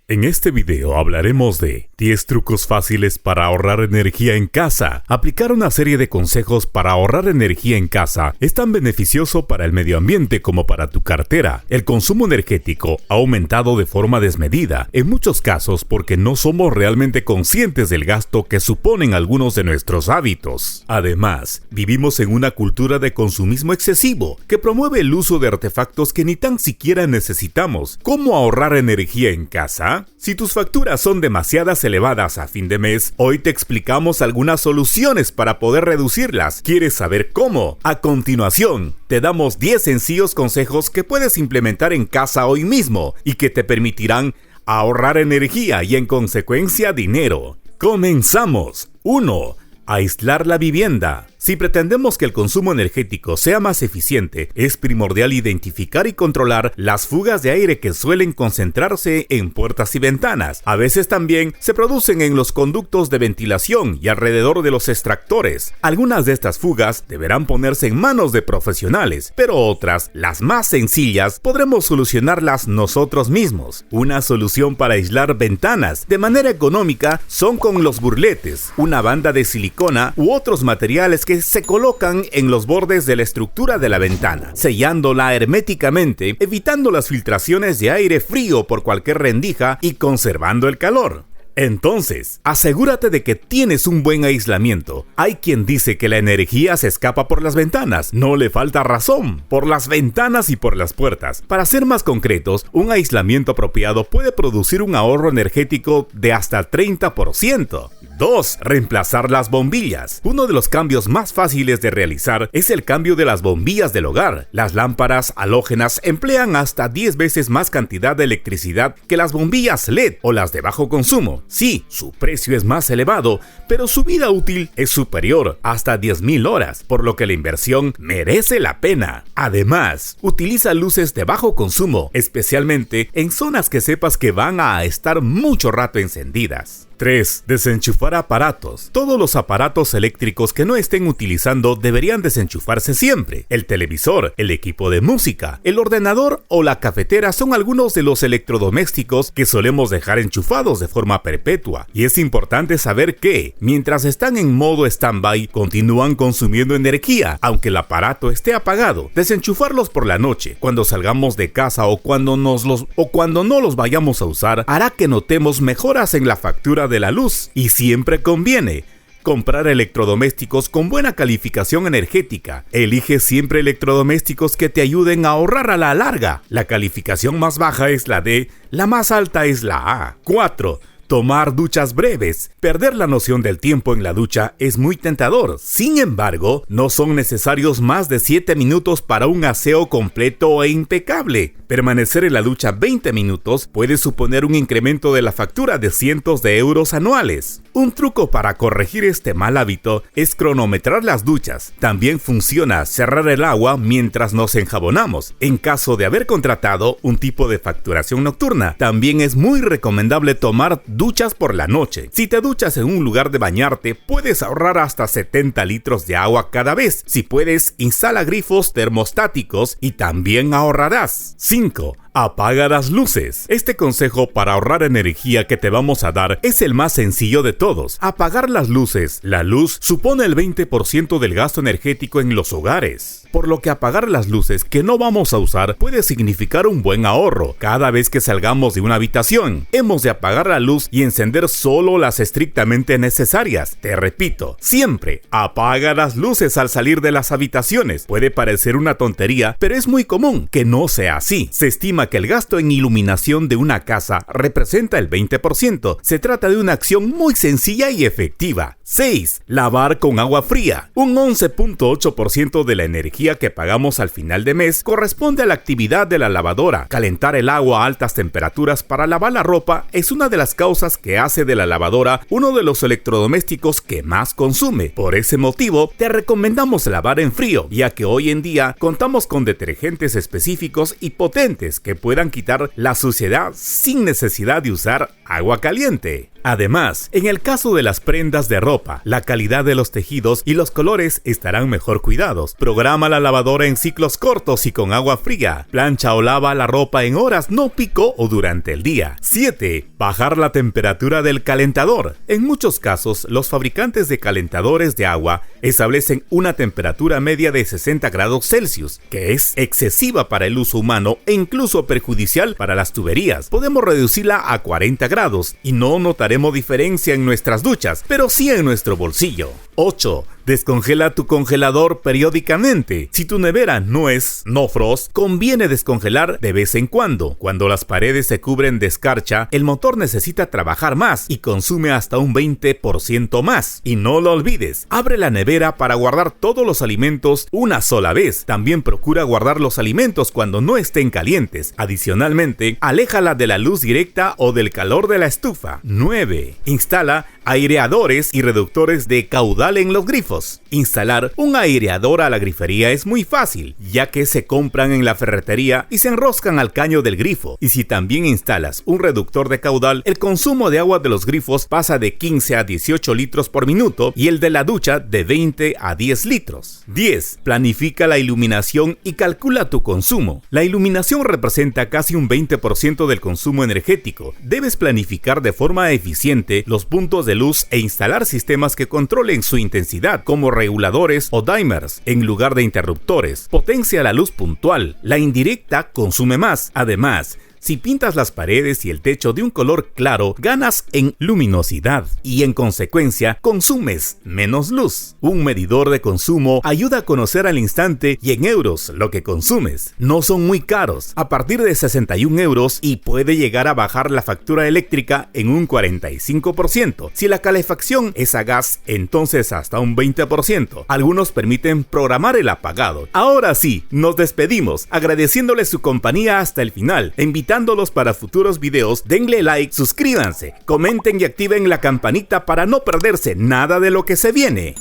En este video hablaremos de 10 trucos fáciles para ahorrar energía en casa. Aplicar una serie de consejos para ahorrar energía en casa es tan beneficioso para el medio ambiente como para tu cartera. El consumo energético ha aumentado de forma desmedida, en muchos casos porque no somos realmente conscientes del gasto que suponen algunos de nuestros hábitos. Además, vivimos en una cultura de consumismo excesivo que promueve el uso de artefactos que ni tan siquiera necesitamos. ¿Cómo ahorrar energía en casa? Si tus facturas son demasiadas elevadas a fin de mes, hoy te explicamos algunas soluciones para poder reducirlas. ¿Quieres saber cómo? A continuación, te damos 10 sencillos consejos que puedes implementar en casa hoy mismo y que te permitirán ahorrar energía y en consecuencia dinero. ¡Comenzamos! 1. Aislar la vivienda. Si pretendemos que el consumo energético sea más eficiente, es primordial identificar y controlar las fugas de aire que suelen concentrarse en puertas y ventanas. A veces también se producen en los conductos de ventilación y alrededor de los extractores. Algunas de estas fugas deberán ponerse en manos de profesionales, pero otras, las más sencillas, podremos solucionarlas nosotros mismos. Una solución para aislar ventanas de manera económica son con los burletes, una banda de silicona u otros materiales que se colocan en los bordes de la estructura de la ventana, sellándola herméticamente, evitando las filtraciones de aire frío por cualquier rendija y conservando el calor. Entonces, asegúrate de que tienes un buen aislamiento. Hay quien dice que la energía se escapa por las ventanas. No le falta razón. Por las ventanas y por las puertas. Para ser más concretos, un aislamiento apropiado puede producir un ahorro energético de hasta 30%. 2. Reemplazar las bombillas. Uno de los cambios más fáciles de realizar es el cambio de las bombillas del hogar. Las lámparas halógenas emplean hasta 10 veces más cantidad de electricidad que las bombillas LED o las de bajo consumo. Sí, su precio es más elevado, pero su vida útil es superior, hasta 10.000 horas, por lo que la inversión merece la pena. Además, utiliza luces de bajo consumo, especialmente en zonas que sepas que van a estar mucho rato encendidas. 3. Desenchufar aparatos. Todos los aparatos eléctricos que no estén utilizando deberían desenchufarse siempre. El televisor, el equipo de música, el ordenador o la cafetera son algunos de los electrodomésticos que solemos dejar enchufados de forma perpetua. Y es importante saber que, mientras están en modo stand-by, continúan consumiendo energía, aunque el aparato esté apagado. Desenchufarlos por la noche, cuando salgamos de casa o cuando no los vayamos a usar, hará que notemos mejoras en la factura de la luz. Y siempre conviene comprar electrodomésticos con buena calificación energética. Elige siempre electrodomésticos que te ayuden a ahorrar a la larga. La calificación más baja es la D, la más alta es la A. 4. Tomar duchas breves. Perder la noción del tiempo en la ducha es muy tentador. Sin embargo, no son necesarios más de 7 minutos para un aseo completo e impecable. Permanecer en la ducha 20 minutos puede suponer un incremento de la factura de cientos de euros anuales. Un truco para corregir este mal hábito es cronometrar las duchas. También funciona cerrar el agua mientras nos enjabonamos, en caso de haber contratado un tipo de facturación nocturna. También es muy recomendable tomar duchas por la noche. Si te duchas en un lugar de bañarte, puedes ahorrar hasta 70 litros de agua cada vez. Si puedes, instala grifos termostáticos y también ahorrarás. 5. Apaga las luces. Este consejo para ahorrar energía que te vamos a dar es el más sencillo de todos. Apagar las luces. La luz supone el 20% del gasto energético en los hogares, por lo que apagar las luces que no vamos a usar puede significar un buen ahorro. Cada vez que salgamos de una habitación, hemos de apagar la luz y encender solo las estrictamente necesarias. Te repito, siempre apaga las luces al salir de las habitaciones. Puede parecer una tontería, pero es muy común que no sea así. Se estima que el gasto en iluminación de una casa representa el 20%. Se trata de una acción muy sencilla y efectiva. 6. Lavar con agua fría. Un 11.8% de la energía que pagamos al final de mes corresponde a la actividad de la lavadora. Calentar el agua a altas temperaturas para lavar la ropa es una de las causas que hace de la lavadora uno de los electrodomésticos que más consume. Por ese motivo, te recomendamos lavar en frío, ya que hoy en día contamos con detergentes específicos y potentes que puedan quitar la suciedad sin necesidad de usar agua caliente. Además, en el caso de las prendas de ropa, la calidad de los tejidos y los colores estarán mejor cuidados. Programa la lavadora en ciclos cortos y con agua fría. Plancha o lava la ropa en horas no pico o durante el día. 7. Bajar la temperatura del calentador. En muchos casos, los fabricantes de calentadores de agua establecen una temperatura media de 60 grados Celsius, que es excesiva para el uso humano e incluso perjudicial para las tuberías. Podemos reducirla a 40 grados y no notaremos diferencia en nuestras duchas, pero sí en nuestro bolsillo. 8. Descongela tu congelador periódicamente. Si tu nevera no es no frost, conviene descongelar de vez en cuando. Cuando las paredes se cubren de escarcha, el motor necesita trabajar más y consume hasta un 20% más. Y no lo olvides, abre la nevera para guardar todos los alimentos una sola vez. También procura guardar los alimentos cuando no estén calientes. Adicionalmente, aléjala de la luz directa o del calor de la estufa. 9. Instala aireadores y reductores de caudal en los grifos. Instalar un aireador a la grifería es muy fácil, ya que se compran en la ferretería y se enroscan al caño del grifo. Y si también instalas un reductor de caudal, el consumo de agua de los grifos pasa de 15 a 18 litros por minuto y el de la ducha de 20 a 10 litros. 10. Planifica la iluminación y calcula tu consumo. La iluminación representa casi un 20% del consumo energético. Debes planificar de forma eficiente los puntos de luz e instalar sistemas que controlen su intensidad, como reguladores o dimers, en lugar de interruptores. Potencia la luz puntual. La indirecta consume más. Además, si pintas las paredes y el techo de un color claro, ganas en luminosidad y en consecuencia consumes menos luz. Un medidor de consumo ayuda a conocer al instante y en euros lo que consumes. No son muy caros, a partir de 61 euros y puede llegar a bajar la factura eléctrica en un 45%. Si la calefacción es a gas, entonces hasta un 20%. Algunos permiten programar el apagado. Ahora sí, nos despedimos agradeciéndoles su compañía hasta el final, invitándolos para futuros videos. Denle like, suscríbanse, comenten y activen la campanita para no perderse nada de lo que se viene.